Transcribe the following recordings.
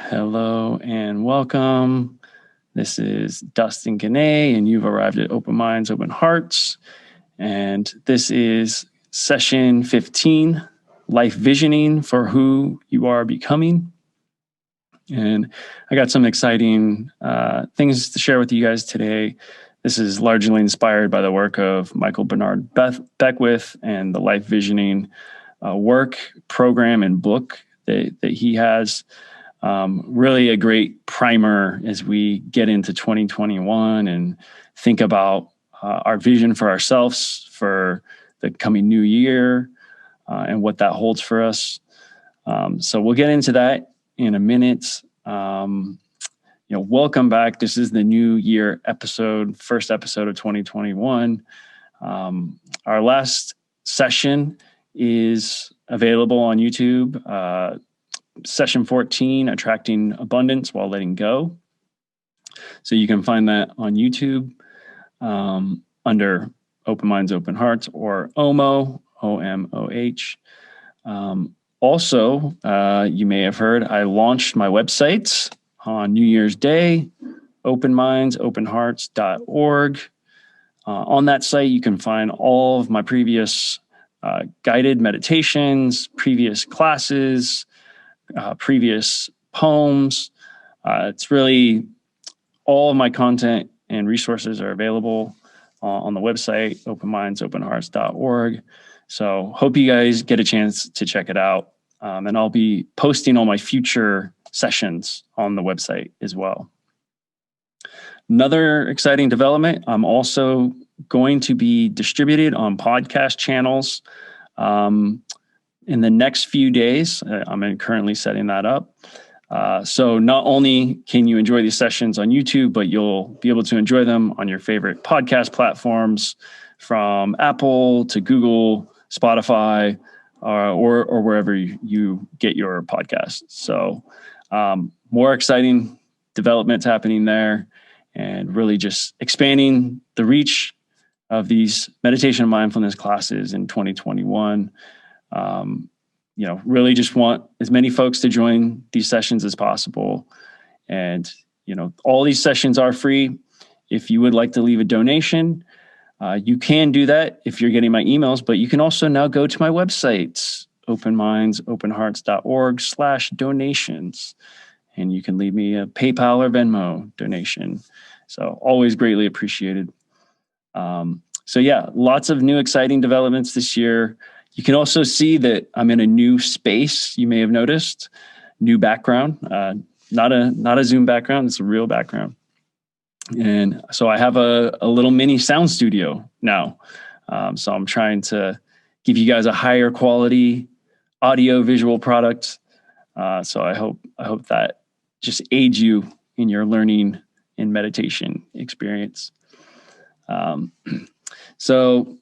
Hello and welcome. This is Dustin Guinee, and you've arrived at Open Minds, Open Hearts. And this is session 15, Life Visioning for Who You Are Becoming. And I got some exciting things to share with you guys today. This is largely inspired by the work of Michael Bernard Beckwith and the Life Visioning work, program, and book that he has. Really a great primer as we get into 2021 and think about our vision for ourselves for the coming new year and what that holds for us. So we'll get into that in a minute. Welcome back. This is the new year episode, first episode of 2021. Our last session is available on YouTube. Session 14, Attracting Abundance While Letting Go. So you can find that on YouTube under Open Minds, Open Hearts, or OMO, OMOH. Also, you may have heard I launched my website on New Year's Day, openmindsopenhearts.org. On that site, you can find all of my previous guided meditations, previous classes, previous poems. It's really all of my content and resources are available on the website, openmindsopenhearts.org. So hope you guys get a chance to check it out. And I'll be posting all my future sessions on the website as well. Another exciting development, I'm also going to be distributed on podcast channels in the next few days. I'm currently setting that up. So not only can you enjoy these sessions on YouTube, but you'll be able to enjoy them on your favorite podcast platforms from Apple to Google, Spotify, or wherever you get your podcasts. So more exciting developments happening there and really just expanding the reach of these meditation and mindfulness classes in 2021. Really just want as many folks to join these sessions as possible. And, all these sessions are free. If you would like to leave a donation, you can do that if you're getting my emails, but you can also now go to my website, openmindsopenhearts.org/donations, and you can leave me a PayPal or Venmo donation. So always greatly appreciated. Lots of new exciting developments this year. You can also see that I'm in a new space. You may have noticed new background, not a Zoom background. It's a real background. And so I have a little mini sound studio now. So I'm trying to give you guys a higher quality audio visual product. So I hope that just aids you in your learning and meditation experience. So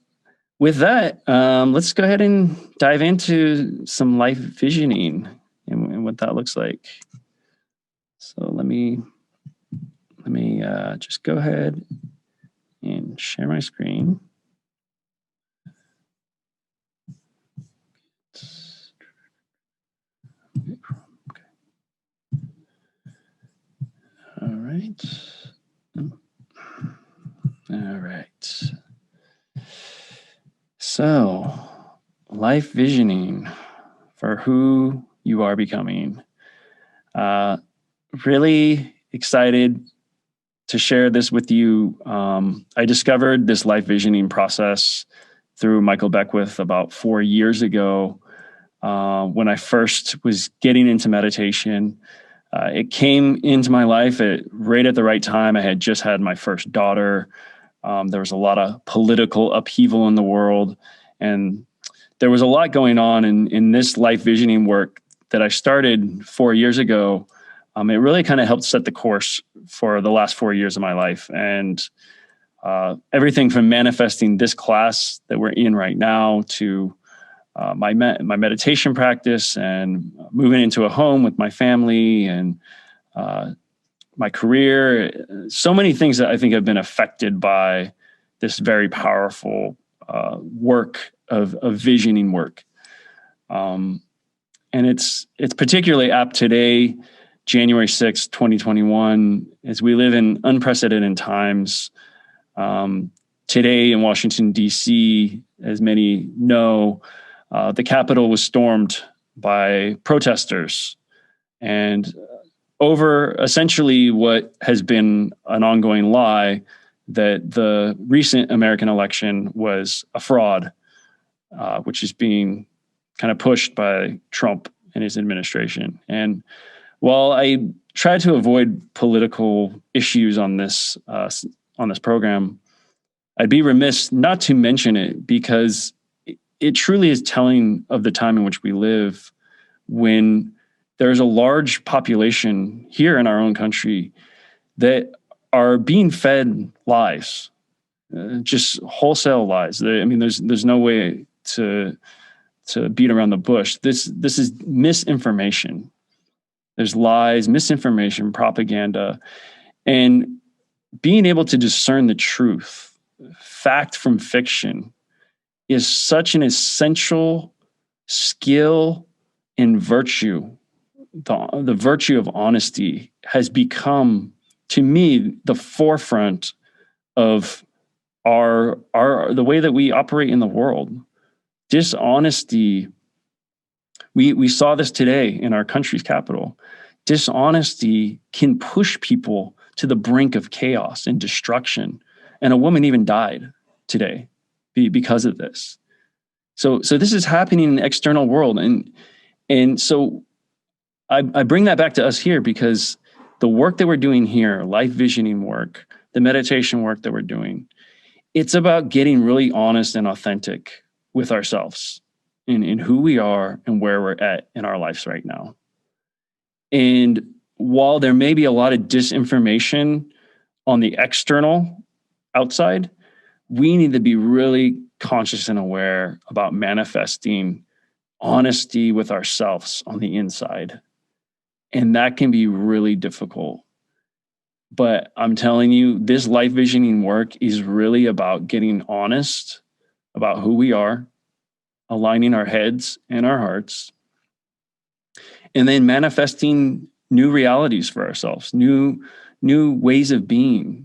with that, let's go ahead and dive into some life visioning and what that looks like. So let me just go ahead and share my screen. Okay. All right. So, life visioning for who you are becoming. Really excited to share this with you. I discovered this life visioning process through Michael Beckwith about 4 years ago when I first was getting into meditation. It came into my life right at the right time. I had just had my first daughter. There was a lot of political upheaval in the world, and there was a lot going on in this life visioning work that I started 4 years ago. It really kind of helped set the course for the last 4 years of my life, and everything from manifesting this class that we're in right now to my meditation practice and moving into a home with my family and my career. So many things that I think have been affected by this very powerful work of visioning work. And it's particularly apt today January 6th, 2021, as we live in unprecedented times. Today in Washington, D.C., as many know, the Capitol was stormed by protesters and over essentially what has been an ongoing lie that the recent American election was a fraud, which is being kind of pushed by Trump and his administration. And while I try to avoid political issues on this program, I'd be remiss not to mention it because it truly is telling of the time in which we live, when there's a large population here in our own country that are being fed lies, just wholesale lies. There's no way to beat around the bush. This is misinformation. There's lies, misinformation, propaganda, and being able to discern the truth, fact from fiction, is such an essential skill and virtue. The virtue of honesty has become, to me, the forefront of the way that we operate in the world. Dishonesty, we saw this today in our country's capital. Dishonesty can push people to the brink of chaos and destruction. And a woman even died today because of this. So this is happening in the external world. And so I bring that back to us here because the work that we're doing here, life visioning work, the meditation work that we're doing, it's about getting really honest and authentic with ourselves in who we are and where we're at in our lives right now. And while there may be a lot of disinformation on the external outside, we need to be really conscious and aware about manifesting honesty with ourselves on the inside. And that can be really difficult. But I'm telling you, this life visioning work is really about getting honest about who we are, aligning our heads and our hearts, and then manifesting new realities for ourselves, new ways of being,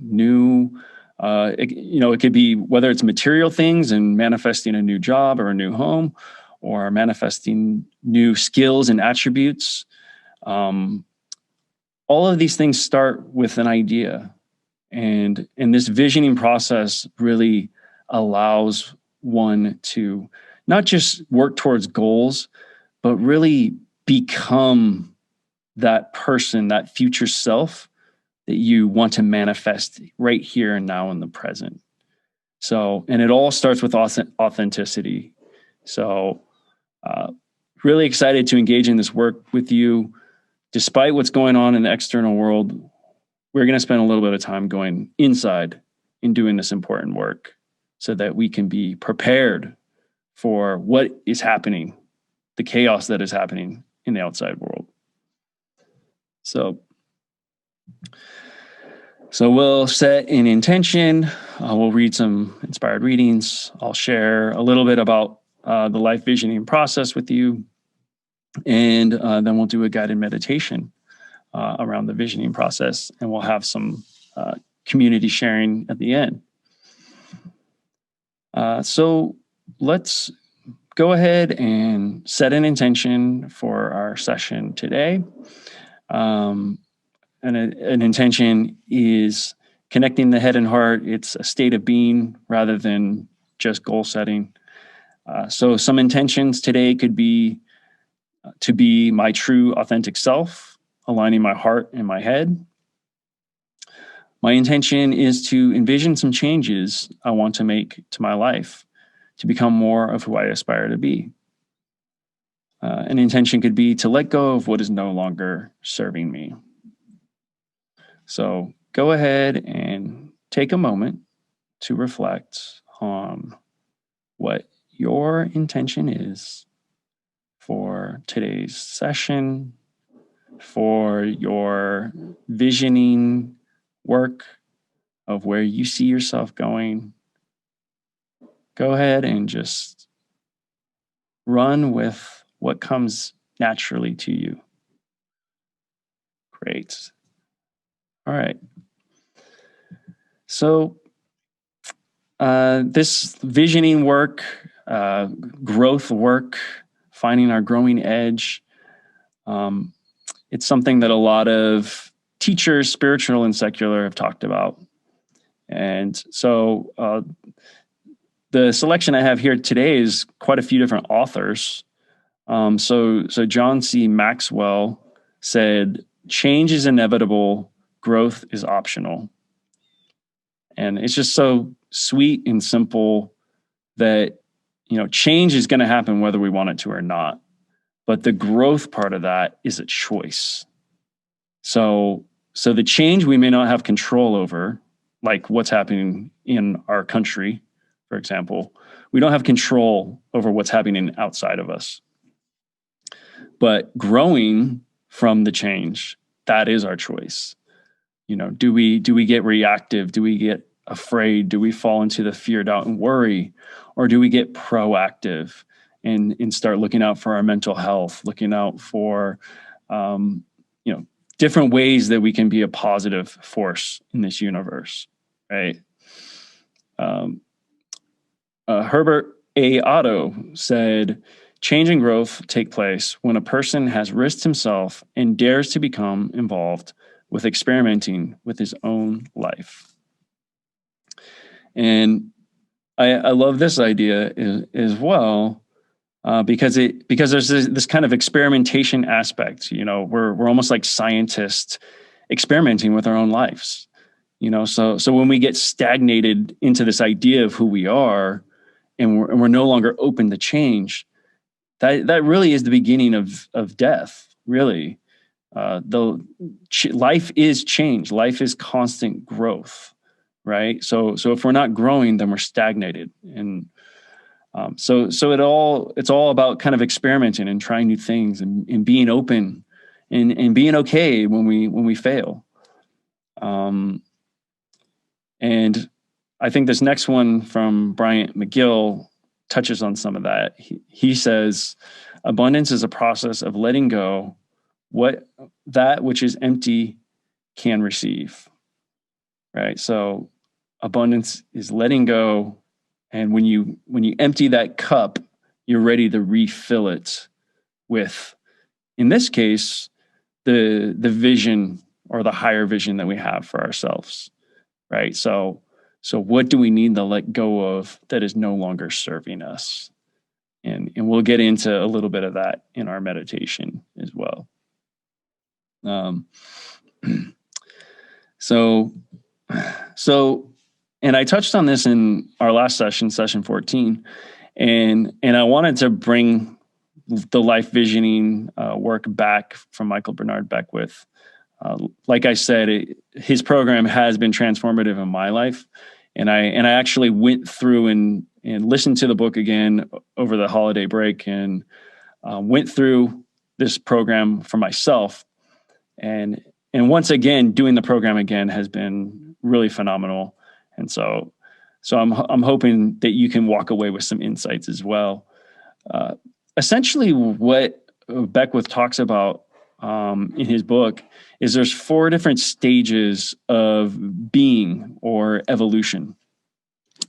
it could be whether it's material things and manifesting a new job or a new home, or manifesting new skills and attributes. All of these things start with an idea. And this visioning process really allows one to not just work towards goals, but really become that person, that future self that you want to manifest right here and now in the present. So, and it all starts with authenticity. So, really excited to engage in this work with you. Despite what's going on in the external world, we're going to spend a little bit of time going inside and doing this important work so that we can be prepared for what is happening, the chaos that is happening in the outside world. So we'll set an intention. We'll read some inspired readings. I'll share a little bit about the life visioning process with you. And then we'll do a guided meditation around the visioning process. And we'll have some community sharing at the end. So let's go ahead and set an intention for our session today. And an intention is connecting the head and heart. It's a state of being rather than just goal setting. So some intentions today could be to be my true authentic self, aligning my heart and my head. My intention is to envision some changes I want to make to my life to become more of who I aspire to be. An intention could be to let go of what is no longer serving me. So go ahead and take a moment to reflect on what your intention is for today's session, for your visioning work of where you see yourself going. Go ahead and just run with what comes naturally to you. Great. All right. So this visioning work, growth work, finding our growing edge, it's something that a lot of teachers, spiritual and secular, have talked about. And so the selection I have here today is quite a few different authors. So John C. Maxwell said, "Change is inevitable, growth is optional." And it's just so sweet and simple that, change is going to happen whether we want it to or not. But the growth part of that is a choice. So the change we may not have control over, like what's happening in our country, for example, we don't have control over what's happening outside of us. But growing from the change, that is our choice. Do we get reactive? Do we get afraid? Do we fall into the fear, doubt, and worry? Or do we get proactive and start looking out for our mental health, looking out for, different ways that we can be a positive force in this universe, right? Herbert A. Otto said, "Change and growth take place when a person has risked himself and dares to become involved with experimenting with his own life." And I love this idea as well, because there's this kind of experimentation aspect. We're almost like scientists experimenting with our own lives. So when we get stagnated into this idea of who we are, and we're no longer open to change, that really is the beginning of death. Really, life is change. Life is constant growth, right? So if we're not growing, then we're stagnated. And so it's all about kind of experimenting and trying new things and being open and being okay when we fail. And I think this next one from Bryant McGill touches on some of that. He says, "Abundance is a process of letting go that which is empty can receive." Right? So abundance is letting go, and when you empty that cup, you're ready to refill it with, in this case, the vision or the higher vision that we have for ourselves. Right? So what do we need to let go of that is no longer serving us? And we'll get into a little bit of that in our meditation as well. So, and I touched on this in our last session 14, and I wanted to bring the life visioning work back from Michael Bernard Beckwith. Like I said, his program has been transformative in my life, and I actually went through and listened to the book again over the holiday break, and went through this program for myself, and once again doing the program again has been really phenomenal, and so I'm hoping that you can walk away with some insights as well. Essentially, what Beckwith talks about in his book is there's 4 different stages of being or evolution.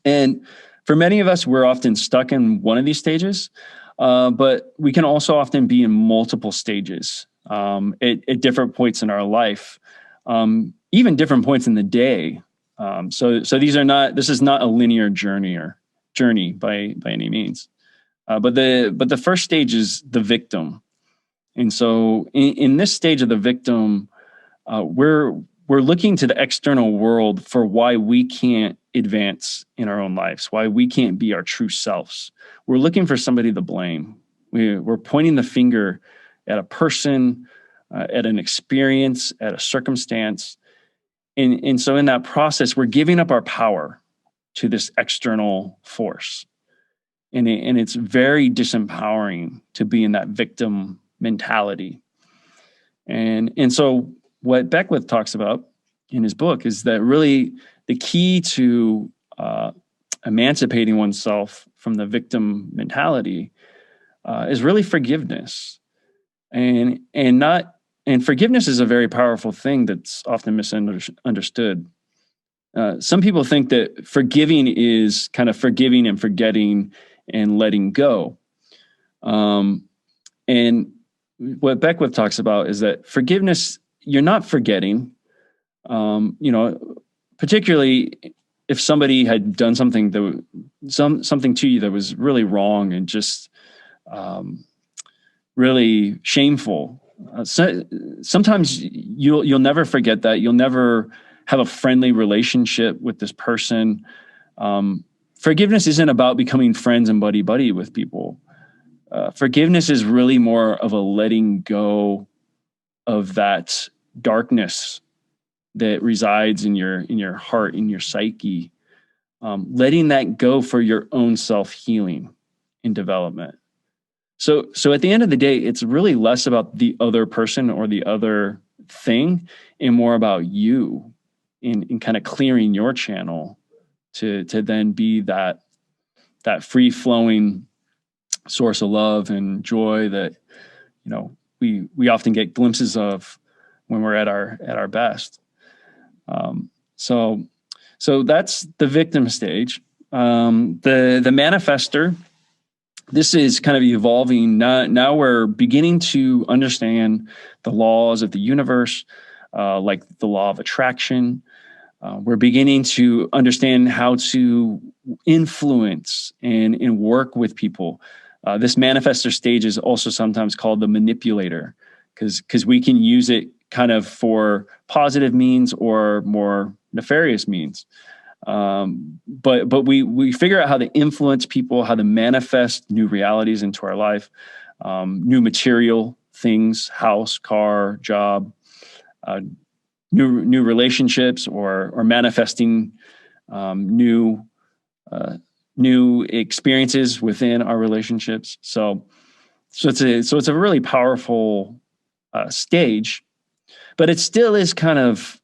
And for many of us, we're often stuck in one of these stages, but we can also often be in multiple stages at different points in our life, even different points in the day. So this is not a linear journey by any means. But the first stage is the victim. And so in this stage of the victim, we're looking to the external world for why we can't advance in our own lives, why we can't be our true selves. We're looking for somebody to blame. We're pointing the finger at a person, at an experience, at a circumstance. And so in that process, we're giving up our power to this external force. And it's very disempowering to be in that victim mentality. And so what Beckwith talks about in his book is that really the key to emancipating oneself from the victim mentality is really forgiveness, and not And forgiveness is a very powerful thing that's often misunderstood. Some people think that forgiving is kind of forgiving and forgetting and letting go. And what Beckwith talks about is that forgiveness, you're not forgetting, particularly if somebody had done something something to you that was really wrong and just really shameful. Sometimes you'll never forget that. You'll never have a friendly relationship with this person. Forgiveness isn't about becoming friends and buddy with people. Forgiveness is really more of a letting go of that darkness that resides in your heart, in your psyche, letting that go for your own self-healing and development. So at the end of the day, it's really less about the other person or the other thing and more about you in kind of clearing your channel to then be that free-flowing source of love and joy that we often get glimpses of when we're at our best. So that's the victim stage. The manifestor. This is kind of evolving. Now we're beginning to understand the laws of the universe, like the law of attraction. We're beginning to understand how to influence and work with people. This manifestor stage is also sometimes called the manipulator, because we can use it kind of for positive means or more nefarious means. But we figure out how to influence people, how to manifest new realities into our life, new material things, house, car, job, new relationships, or manifesting new experiences within our relationships. So it's a really powerful stage, but it still is kind of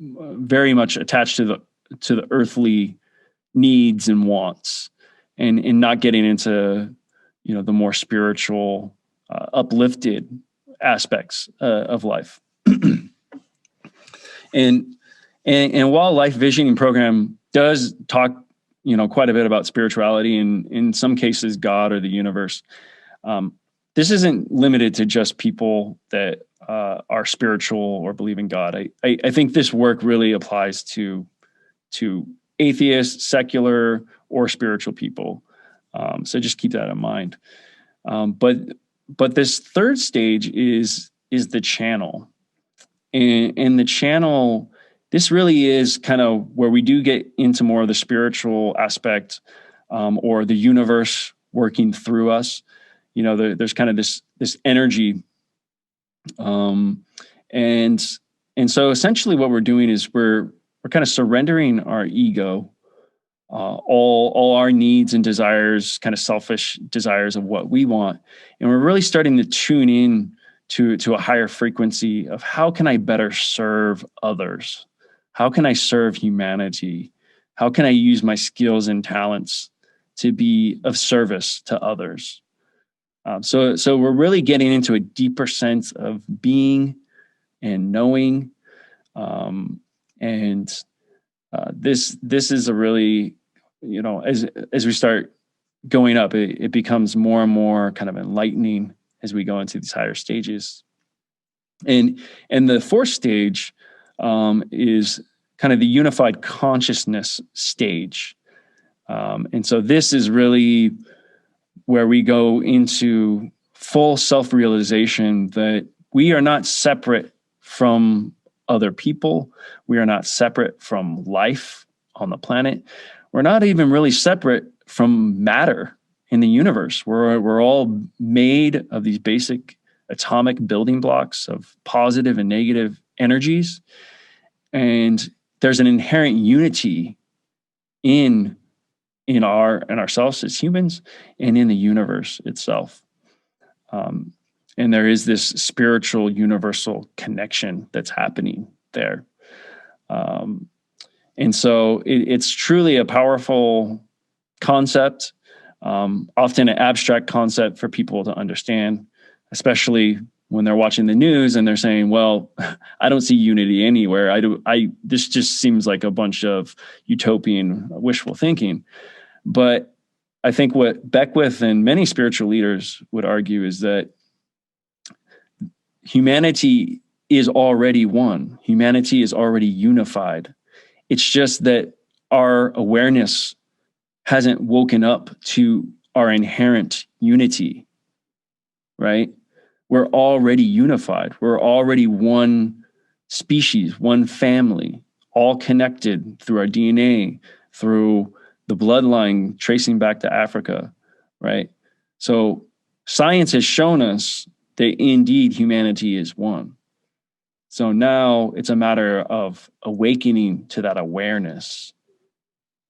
very much attached to the earthly needs and wants, and not getting into the more spiritual, uplifted aspects of life. and while Life Visioning Program does talk quite a bit about spirituality and in some cases God or the universe, this isn't limited to just people that are spiritual or believe in God. I think this work really applies to atheists, secular, or spiritual people. So just keep that in mind. But this third stage is the channel, and the channel. This really is kind of where we do get into more of the spiritual aspect, or the universe working through us. There's kind of this energy. And so essentially what we're doing is we're kind of surrendering our ego, all our needs and desires, kind of selfish desires of what we want. And we're really starting to tune in to a higher frequency of how can I better serve others? How can I serve humanity? How can I use my skills and talents to be of service to others? So we're really getting into a deeper sense of being and knowing, and this is a really, as we start going up, it becomes more and more kind of enlightening as we go into these higher stages. And the fourth stage is kind of the unified consciousness stage, and so this is really where we go into full self-realization that we are not separate from other people. We are not separate from life on the planet. We're not even really separate from matter in the universe. We're all made of these basic atomic building blocks of positive and negative energies. And there's an inherent unity in ourselves as humans and in the universe itself. And there is this spiritual universal connection that's happening there. And so it's truly a powerful concept, often an abstract concept for people to understand, especially when they're watching the news and they're saying, well, I don't see unity anywhere. This just seems like a bunch of utopian wishful thinking. But I think what Beckwith and many spiritual leaders would argue is that humanity is already one. Humanity is already unified. It's just that our awareness hasn't woken up to our inherent unity, right? We're already unified. We're already one species, one family, all connected through our DNA, through the bloodline tracing back to Africa, right? So science has shown us that indeed humanity is one. So now it's a matter of awakening to that awareness.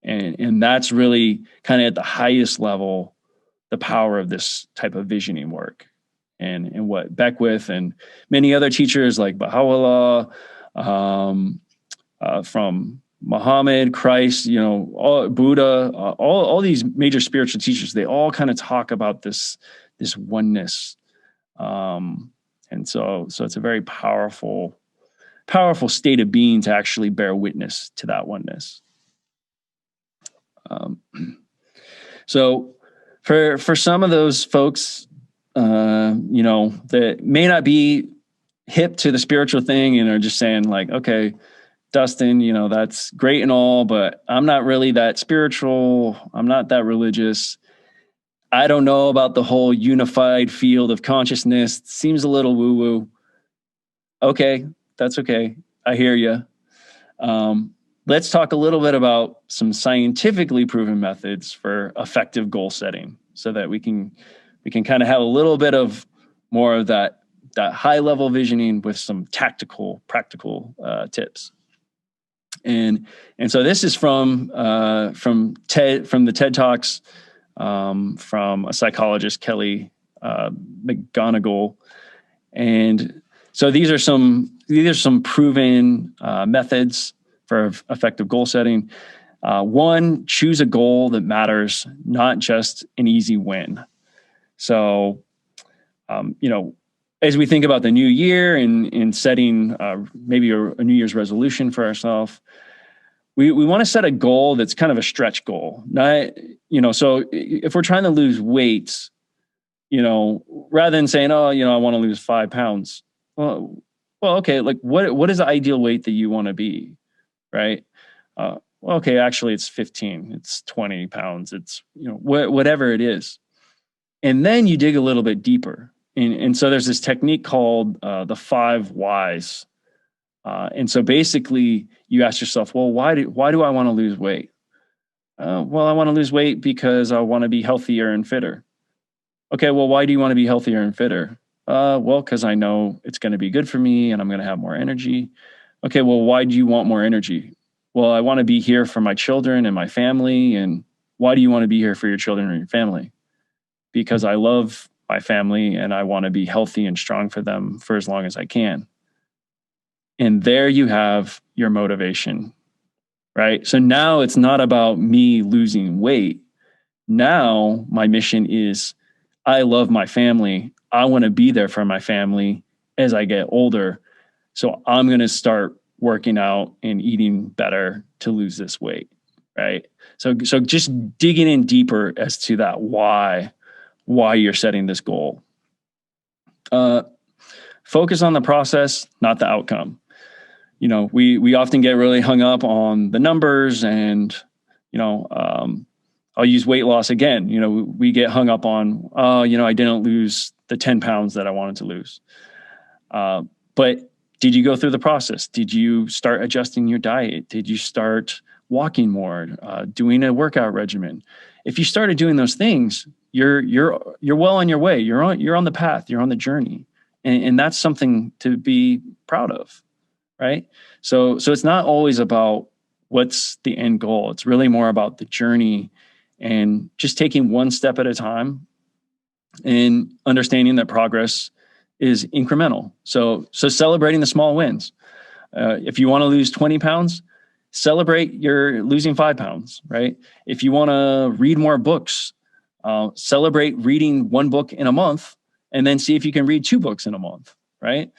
And that's really kind of at the highest level, the power of this type of visioning work. And what Beckwith and many other teachers like Baha'u'llah, from Muhammad, Christ, Buddha, all these major spiritual teachers, they all kind of talk about this oneness. And so it's a very powerful state of being to actually bear witness to that oneness. So for some of those folks, that may not be hip to the spiritual thing and are just saying like, okay, Dustin, that's great and all, but I'm not really that spiritual. I'm not that religious. I don't know about the whole unified field of consciousness. It seems a little woo-woo. Okay, that's okay. I hear you. Let's talk a little bit about some scientifically proven methods for effective goal setting so that we can kind of have a little bit of more of that high level visioning with some tactical, practical tips. And so this is from the TED Talks from a psychologist, Kelly McGonigal. And so these are some proven methods for effective goal setting. One, choose a goal that matters, not just an easy win. So, as we think about the new year and setting maybe a New Year's resolution for ourselves, we want to set a goal that's kind of a stretch goal. Not, so if we're trying to lose weight, rather than saying, oh, I want to lose 5 pounds. Well, okay, like what is the ideal weight that you want to be, right? Okay, actually it's 15, it's 20 pounds, it's, whatever it is. And then you dig a little bit deeper. And so there's this technique called the 5 whys. And so basically you ask yourself, well, why do I want to lose weight? Well, I want to lose weight because I want to be healthier and fitter. Okay, well, why do you want to be healthier and fitter? Well, because I know it's going to be good for me and I'm going to have more energy. Okay, well, why do you want more energy? Well, I want to be here for my children and my family. And why do you want to be here for your children and your family? Because I love my family and I want to be healthy and strong for them for as long as I can. And there you have your motivation, right? So now it's not about me losing weight. Now my mission is I love my family. I want to be there for my family as I get older. So I'm going to start working out and eating better to lose this weight, right? So just digging in deeper as to that why you're setting this goal. Focus on the process, not the outcome. We often get really hung up on the numbers and, I'll use weight loss again. We get hung up on, I didn't lose the 10 pounds that I wanted to lose. But did you go through the process? Did you start adjusting your diet? Did you start walking more, doing a workout regimen? If you started doing those things, you're well on your way. You're on the path. You're on the journey, and that's something to be proud of, right? So it's not always about what's the end goal. It's really more about the journey and just taking one step at a time and understanding that progress is incremental. So celebrating the small wins. If you want to lose 20 pounds, celebrate you're losing 5 pounds, right? If you want to read more books, celebrate reading one book in a month and then see if you can read 2 books in a month, right?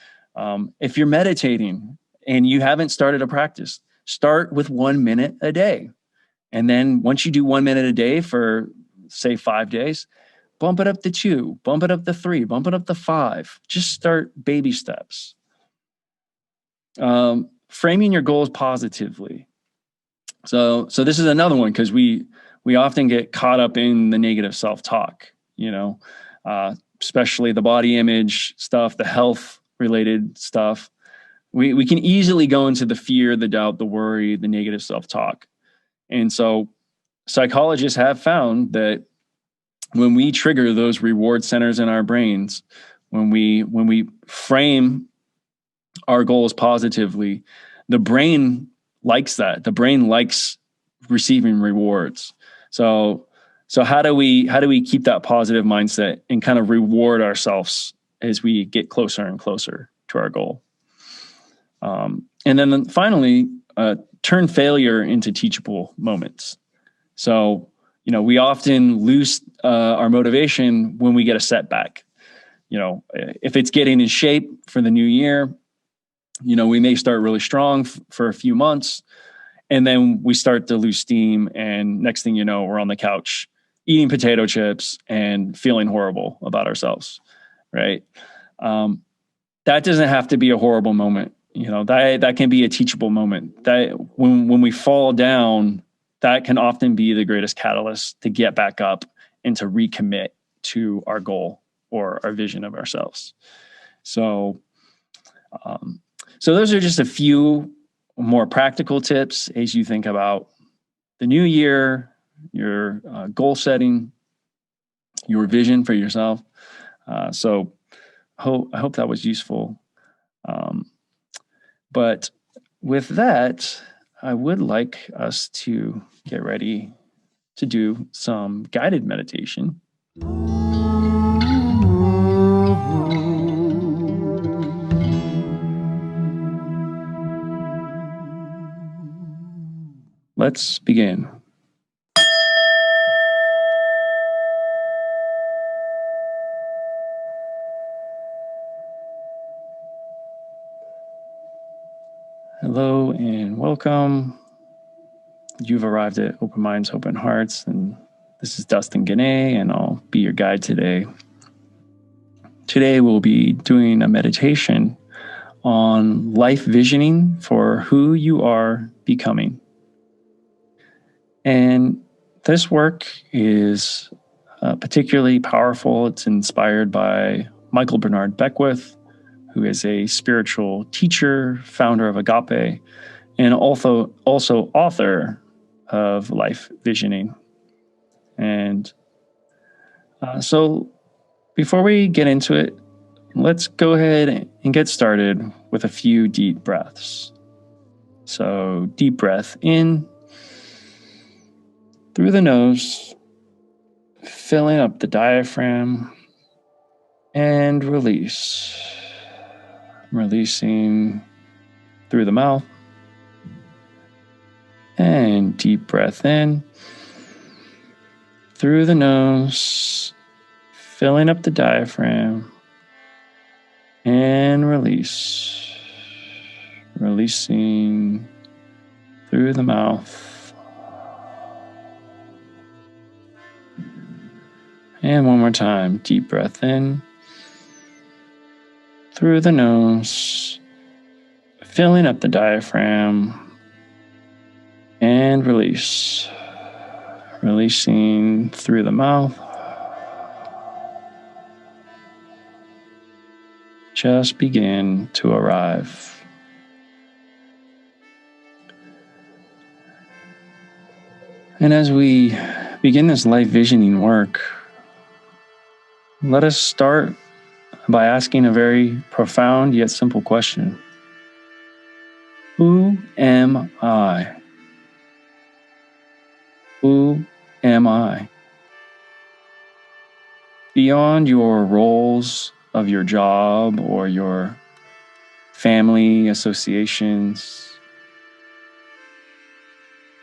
If you're meditating and you haven't started a practice, start with 1 minute a day. And then once you do 1 minute a day for, say, 5 days, bump it up to 2, bump it up to 3, bump it up to 5. Just start baby steps. Framing your goals positively. So this is another one, because we often get caught up in the negative self-talk, especially the body image stuff, the health related stuff. We can easily go into the fear, the doubt, the worry, the negative self-talk. And so psychologists have found that when we trigger those reward centers in our brains, when we frame our goals positively, the brain likes that. The brain likes receiving rewards. So how do we keep that positive mindset and kind of reward ourselves as we get closer and closer to our goal? And then finally, turn failure into teachable moments. So, we often lose our motivation when we get a setback. If it's getting in shape for the new year, we may start really strong for a few months, and then we start to lose steam. And next thing you know, we're on the couch eating potato chips and feeling horrible about ourselves, right? That doesn't have to be a horrible moment. That can be a teachable moment. That when we fall down, that can often be the greatest catalyst to get back up and to recommit to our goal or our vision of ourselves. So those are just a few more practical tips as you think about the new year, your goal setting, your vision for yourself. So I hope that was useful. But with that, I would like us to get ready to do some guided meditation. Let's begin. Hello and welcome. You've arrived at Open Minds, Open Hearts, and this is Dustin Guinee, and I'll be your guide today. Today we'll be doing a meditation on life visioning for who you are becoming. And this work is particularly powerful. It's inspired by Michael Bernard Beckwith, who is a spiritual teacher, founder of Agape, and also author of Life Visioning. And so before we get into it, let's go ahead and get started with a few deep breaths. So deep breath in through the nose, filling up the diaphragm, and release. Releasing through the mouth. And deep breath in through the nose, filling up the diaphragm, and release. Releasing through the mouth. And one more time, deep breath in through the nose, filling up the diaphragm, and release. Releasing through the mouth. Just begin to arrive. And as we begin this life visioning work, let us start by asking a very profound yet simple question. Who am I? Who am I? Beyond your roles of your job or your family associations,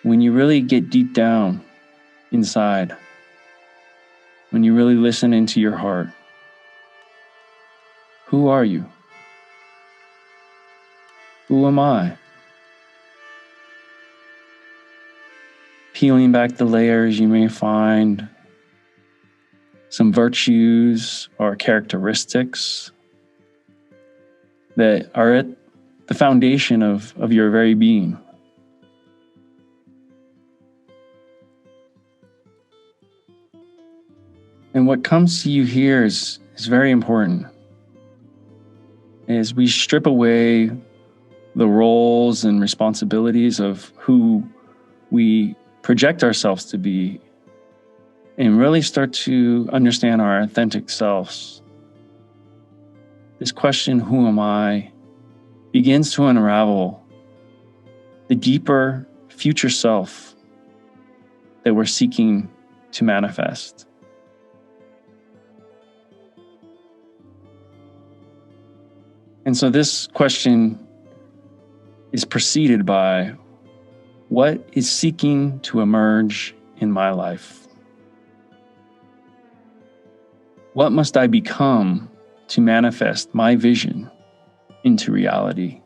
when you really get deep down inside, when you really listen into your heart, Who are you? Who am I? Peeling back the layers, you may find some virtues or characteristics that are at the foundation of your very being. And what comes to you here is very important. As we strip away the roles and responsibilities of who we project ourselves to be and really start to understand our authentic selves, this question, who am I, begins to unravel the deeper future self that we're seeking to manifest. And so this question is preceded by, what is seeking to emerge in my life? What must I become to manifest my vision into reality?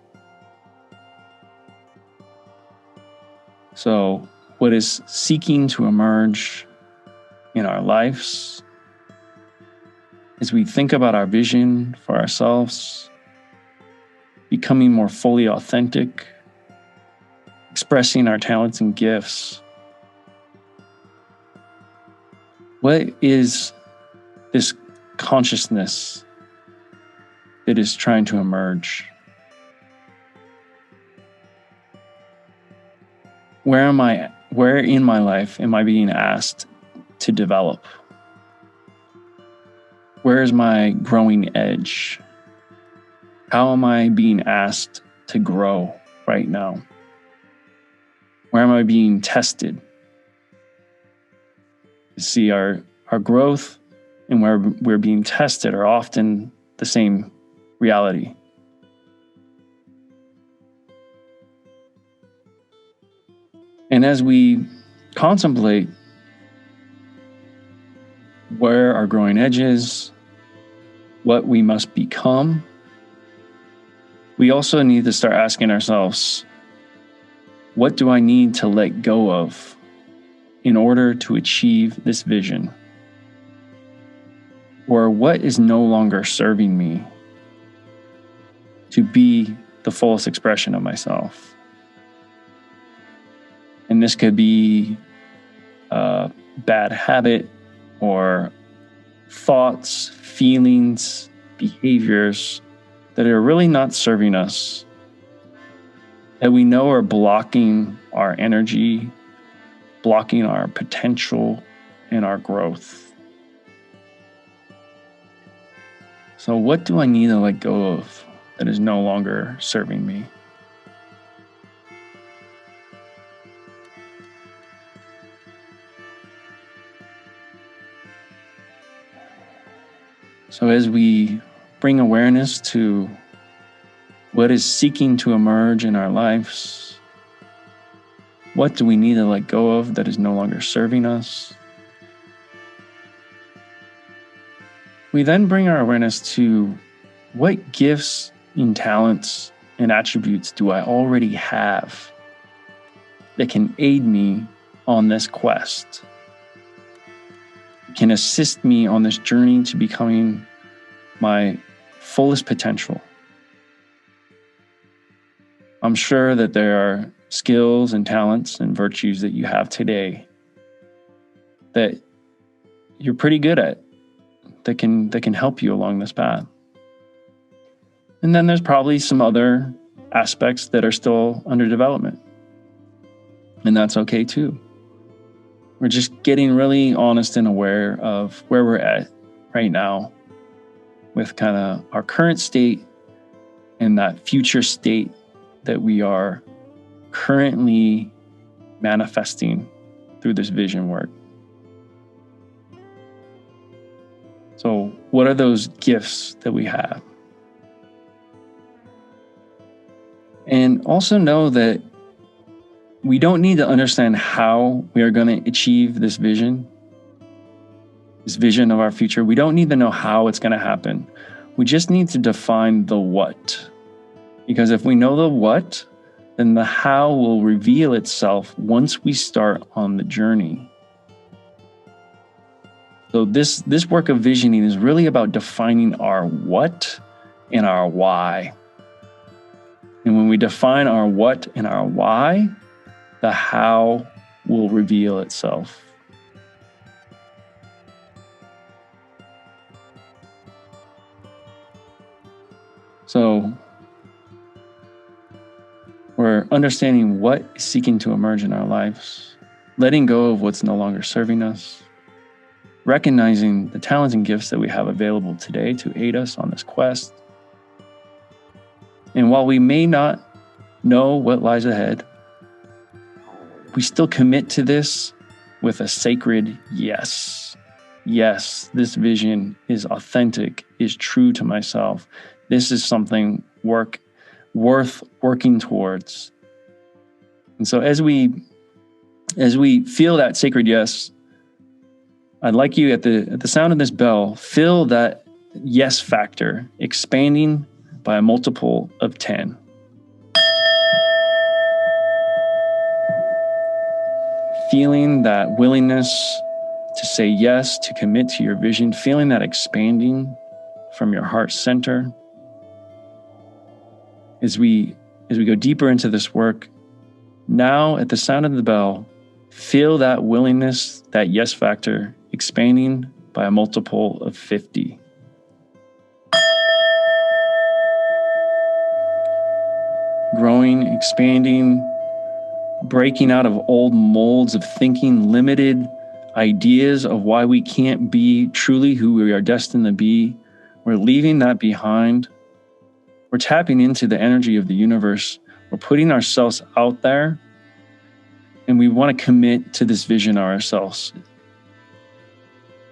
So, what is seeking to emerge in our lives as we think about our vision for ourselves, becoming more fully authentic, expressing our talents and gifts? What is this consciousness that is trying to emerge? Where in my life am I being asked to develop? Where is my growing edge? How am I being asked to grow right now? Where am I being tested? You see, our growth and where we're being tested are often the same reality. And as we contemplate where our growing edge is, what we must become, we also need to start asking ourselves, what do I need to let go of in order to achieve this vision? Or what is no longer serving me to be the fullest expression of myself? And this could be a bad habit or thoughts, feelings, behaviors that are really not serving us, that we know are blocking our energy, blocking our potential and our growth. So what do I need to let go of that is no longer serving me? So as we bring awareness to what is seeking to emerge in our lives, what do we need to let go of that is no longer serving us? We then bring our awareness to what gifts and talents and attributes do I already have that can aid me on this quest, can assist me on this journey to becoming my fullest potential. I'm sure that there are skills and talents and virtues that you have today that you're pretty good at, that can help you along this path. And then there's probably some other aspects that are still under development. And that's okay too. We're just getting really honest and aware of where we're at right now with kind of our current state and that future state that we are currently manifesting through this vision work. So what are those gifts that we have? And also know that we don't need to understand how we are going to achieve this vision of our future. We don't need to know how it's going to happen. We just need to define the what. Because if we know the what, then the how will reveal itself once we start on the journey. So this work of visioning is really about defining our what and our why. And when we define our what and our why, the how will reveal itself. So we're understanding what is seeking to emerge in our lives, letting go of what's no longer serving us, recognizing the talents and gifts that we have available today to aid us on this quest. And while we may not know what lies ahead, we still commit to this with a sacred yes. Yes, this vision is authentic, is true to myself. This is something worth working towards. And so as we feel that sacred yes, I'd like you at the sound of this bell, feel that yes factor expanding by a multiple of 10. Feeling that willingness to say yes, to commit to your vision, feeling that expanding from your heart center. As we go deeper into this work, now at the sound of the bell, feel that willingness, that yes factor, expanding by a multiple of 50. Growing, expanding, breaking out of old molds of thinking, limited ideas of why we can't be truly who we are destined to be. We're leaving that behind. We're tapping into the energy of the universe. We're putting ourselves out there, and we want to commit to this vision of ourselves.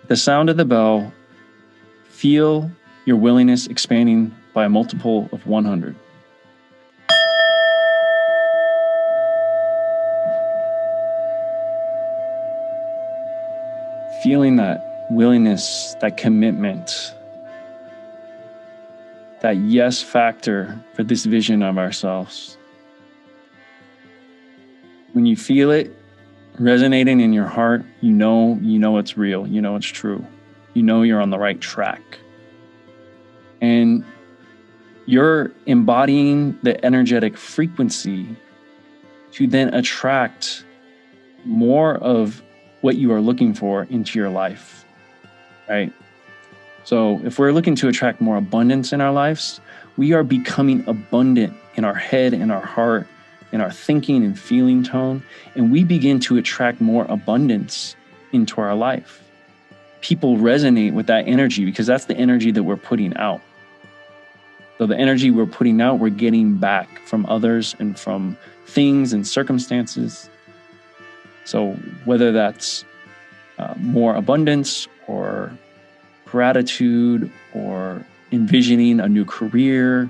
The sound of the bell, feel your willingness expanding by a multiple of 100. Feeling that willingness, that commitment, that yes factor for this vision of ourselves. When you feel it resonating in your heart, you know it's real, you know it's true. You know you're on the right track. And you're embodying the energetic frequency to then attract more of what you are looking for into your life, right? So if we're looking to attract more abundance in our lives, we are becoming abundant in our head, in our heart, in our thinking and feeling tone, and we begin to attract more abundance into our life. People resonate with that energy because that's the energy that we're putting out. So the energy we're putting out, we're getting back from others and from things and circumstances. So whether that's more abundance or gratitude or envisioning a new career,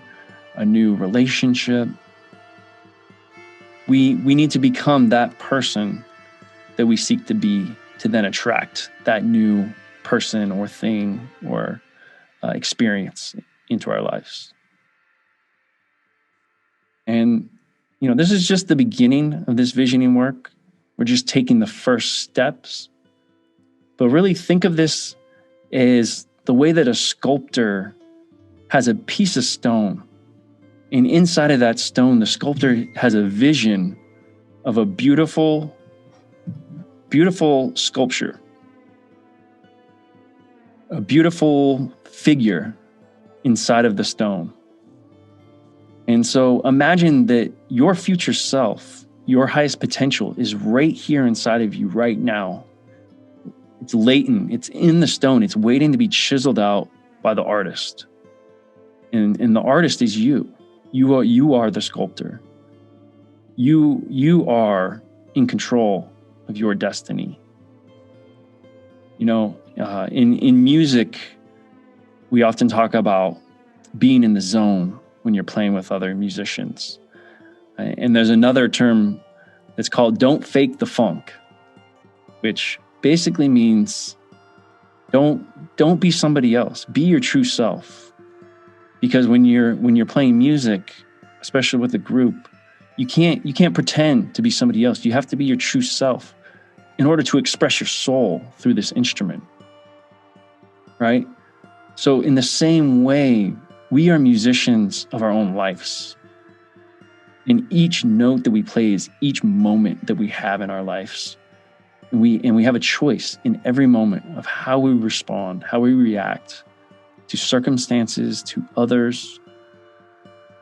a new relationship, we need to become that person that we seek to be to then attract that new person or thing or experience into our lives. And, this is just the beginning of this visioning work. We're just taking the first steps. But really think of this as the way that a sculptor has a piece of stone. And inside of that stone, the sculptor has a vision of a beautiful, beautiful sculpture, a beautiful figure inside of the stone. And so imagine that your future self, your highest potential is right here inside of you right now. It's latent, it's in the stone, it's waiting to be chiseled out by the artist. And the artist is you. You are the sculptor. You are in control of your destiny. In music, we often talk about being in the zone when you're playing with other musicians. And there's another term that's called don't fake the funk, which basically means don't be somebody else. Be your true self. Because when you're playing music, especially with a group, you can't pretend to be somebody else. You have to be your true self in order to express your soul through this instrument, right? So in the same way, we are musicians of our own lives. And each note that we play is each moment that we have in our lives. And we have a choice in every moment of how we respond, how we react to circumstances, to others.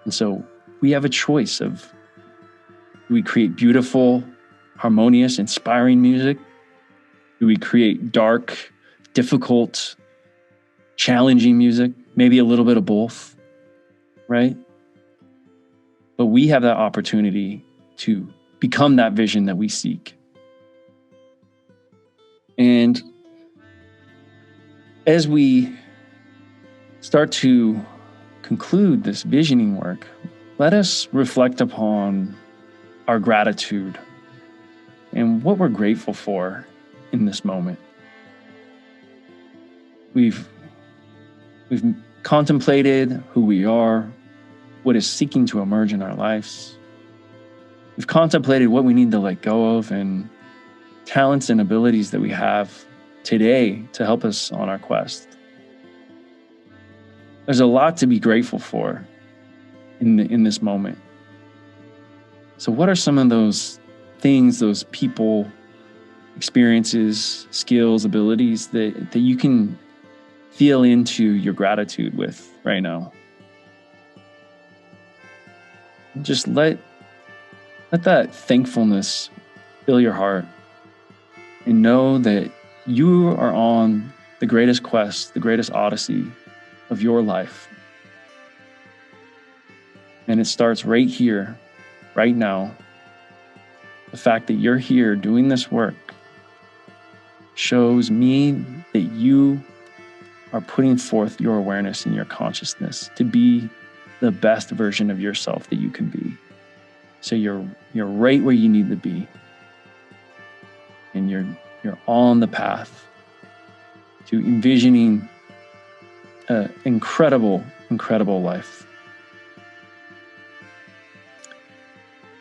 And so we have a choice of, do we create beautiful, harmonious, inspiring music? Do we create dark, difficult, challenging music? Maybe a little bit of both, right? But we have that opportunity to become that vision that we seek. And as we start to conclude this visioning work, let us reflect upon our gratitude and what we're grateful for in this moment. We've contemplated who we are, what is seeking to emerge in our lives. We've contemplated what we need to let go of and talents and abilities that we have today to help us on our quest. There's a lot to be grateful for in this moment. So what are some of those things, those people, experiences, skills, abilities that you can feel into your gratitude with right now? Just let that thankfulness fill your heart, and know that you are on the greatest quest, the greatest odyssey of your life. And it starts right here, right now. The fact that you're here doing this work shows me that you are putting forth your awareness and your consciousness to be the best version of yourself that you can be. So you're right where you need to be. And you're on the path to envisioning an incredible, incredible life.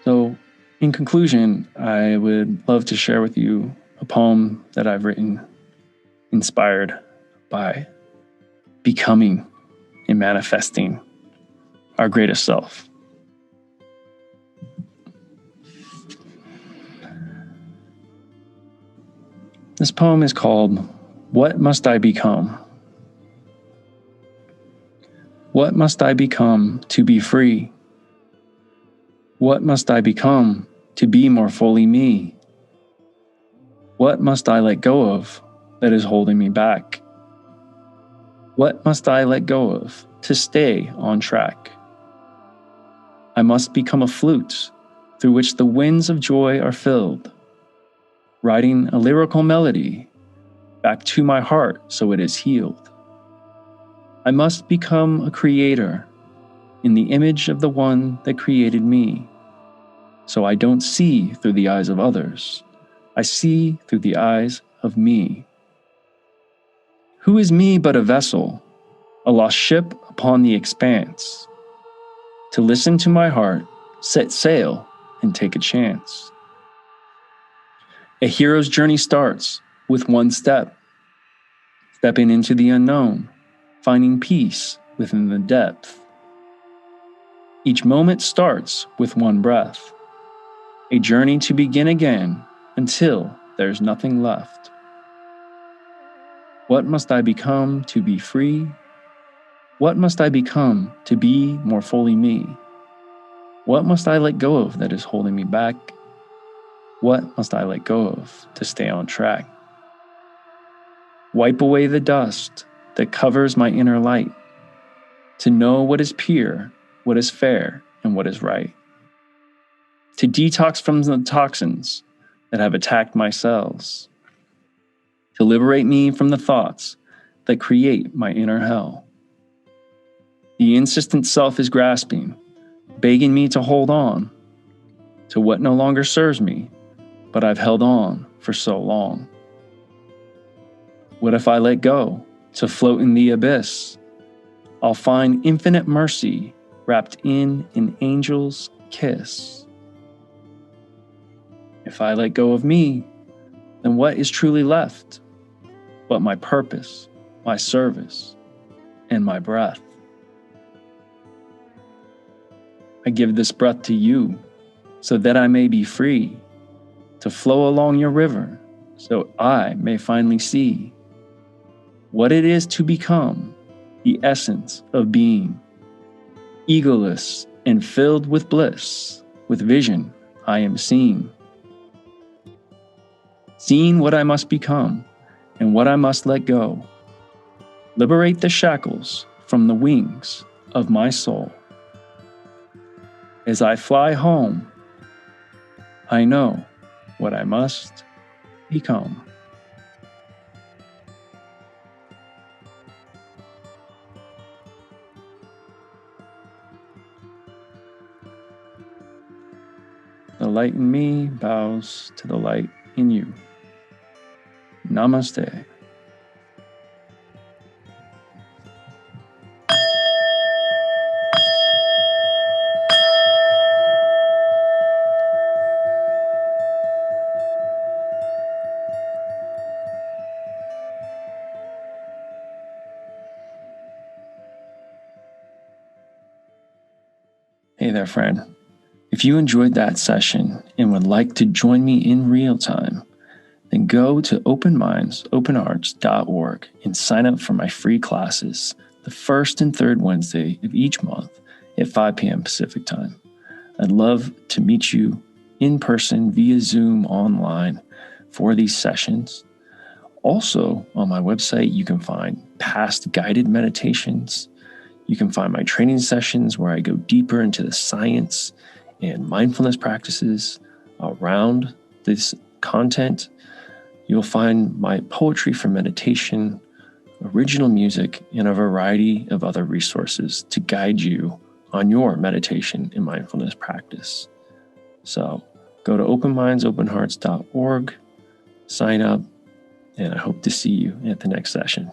So in conclusion, I would love to share with you a poem that I've written inspired by becoming and manifesting our greatest self. This poem is called, "What Must I Become?" What must I become to be free? What must I become to be more fully me? What must I let go of that is holding me back? What must I let go of to stay on track? I must become a flute through which the winds of joy are filled, writing a lyrical melody back to my heart so it is healed. I must become a creator in the image of the one that created me, so I don't see through the eyes of others. I see through the eyes of me. Who is me but a vessel, a lost ship upon the expanse? To listen to my heart, set sail, and take a chance. A hero's journey starts with one step, stepping into the unknown, finding peace within the depth. Each moment starts with one breath, a journey to begin again until there's nothing left. What must I become to be free? What must I become to be more fully me? What must I let go of that is holding me back? What must I let go of to stay on track? Wipe away the dust that covers my inner light, to know what is pure, what is fair, and what is right. To detox from the toxins that have attacked my cells. To liberate me from the thoughts that create my inner hell. The insistent self is grasping, begging me to hold on to what no longer serves me, but I've held on for so long. What if I let go to float in the abyss, I'll find infinite mercy wrapped in an angel's kiss. If I let go of me, then what is truly left but my purpose, my service, and my breath? I give this breath to you so that I may be free to flow along your river, so I may finally see what it is to become the essence of being, egoless and filled with bliss. With vision I am seeing what I must become and what I must let go. Liberate the shackles from the wings of my soul. As I fly home, I know what I must become. The light in me bows to the light in you. Namaste. Hey there, friend. If you enjoyed that session and would like to join me in real time, then go to openmindsopenhearts.org and sign up for my free classes the first and third Wednesday of each month at 5 p.m. Pacific time. I'd love to meet you in person via Zoom online for these sessions. Also, on my website, you can find past guided meditations. You can find my training sessions where I go deeper into the science and mindfulness practices around this content. You'll find my poetry for meditation, original music, and a variety of other resources to guide you on your meditation and mindfulness practice. So go to openmindsopenhearts.org, sign up, and I hope to see you at the next session.